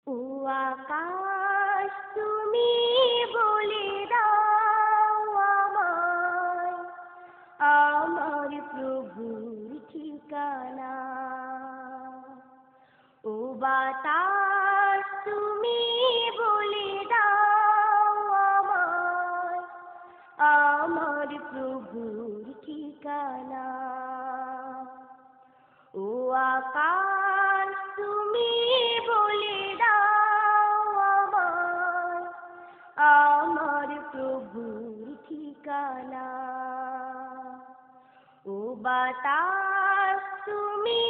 ও আকাশ তুমি বলে দাও আমায় আমার প্রভুর ঠিকানা। ও বাতাস তুমি বলে দাও আমায় আমার প্রভুর ঠিকানা। ও আকাশ তুমি বলে দাও আমায় আমার প্রভুর ঠিকানা। ও বাতাস তুমি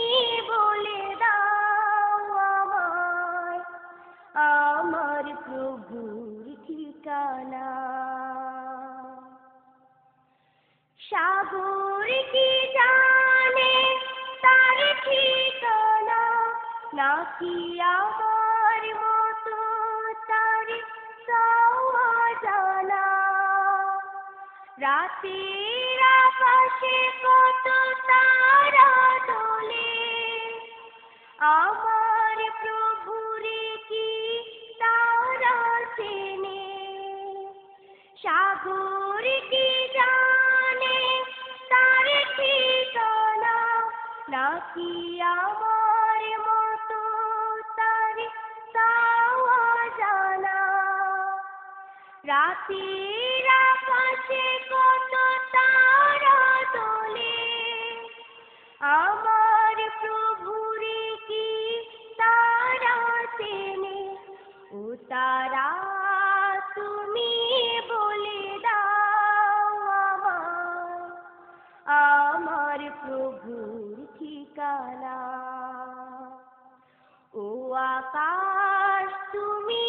বলে দাও আমায় আমার প্রভুর ঠিকানা। সাগর কি জানে তার ঠিকানা, নাকি আমার মতো তার চাওয়া জানা? রাতের আকাশে কত তারা দোলে, আমার প্রভুরে কি তারা চেনে? সাগর কি জানে তার ঠিকানা, নাকি আমার মতো তার চাওয়া জানা? রাতের আকাশে কত তারা দোলে, আমার প্রভুরে কি তারা চেনে? ও তারা তুমি বলে দাও আমায় আমার প্রভুর ঠিকানা। ও আকাশ তুমি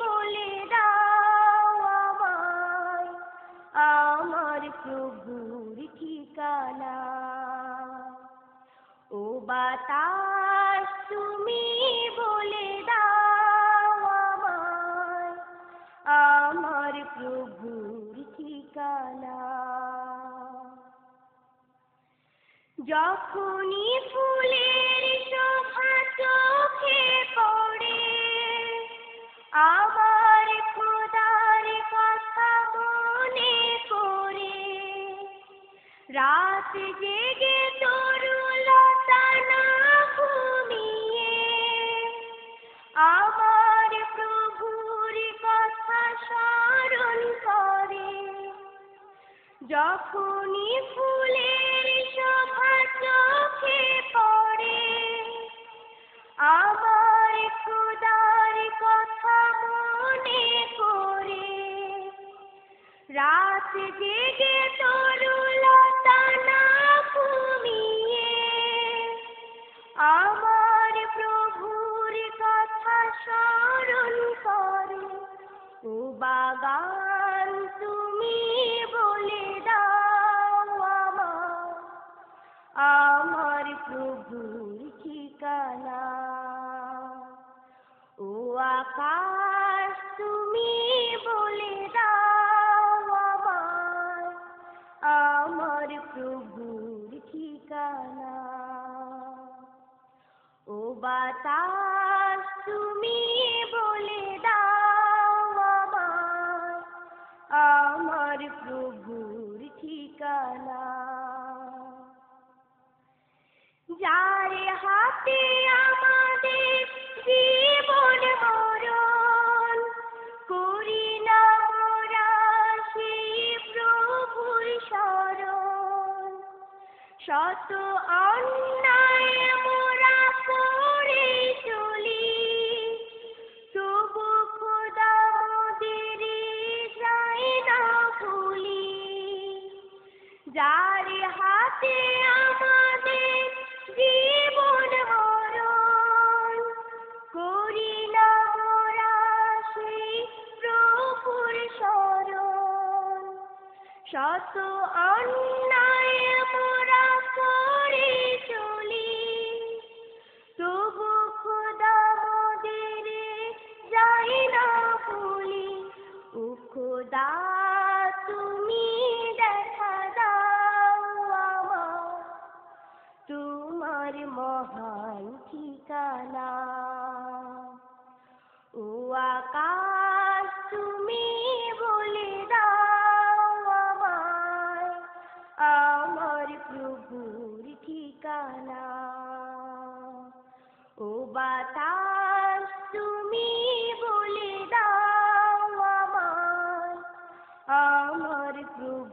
বলে দাও আমায় আমার প্রভুর ঠিকানা। ও বাতাস তুমি বলে দাও আমায় আমার প্রভুর ঠিকানা। যখনই ফুলের শোভা চোখে পড়ে, আমার খোদার কথা মনে করে, রাত জেগে তরুলতা না ঘুমিয়ে, আমার প্রভুর কথা স্মরণ করে। যখনই ফুলের শোভা চোখে পড়ে, আমার খোদার কথা মনে করে, রাত জেগে তরুলতা না ঘুমিয়ে, আমার প্রভুর কথা স্মরণ করে। ও বাগান তুমি বলে দাও আমায় আমার প্রভুর ঠিকানা। ও আকাশ তুমি বলে দাও আমায় আমার প্রভুর ঠিকানা। ও বাতাস তুমি বলে দাও আমায় আমার প্রভুর ঠিকানা। যার হাতে আমাদের জীবন মরণ, করি না মোরা সেই প্রভুর শরণ। শত অন্যায় মোরা করে চলি, তবু খোদা মোদের যায় না ভুলি। যার হাতে আমাদের জীবন মরণ, করি না মোরা সেই প্রভুর শরণ। শত অন্যায় মোরা করে চলি, তবু খোদা মোদের যায় না ভুলি। ও খোদা তুমি দেখা দাও আমায় তোমার মহান ঠিকানা। বাতাস তুমি বলে দাও আমার আমার প্রভু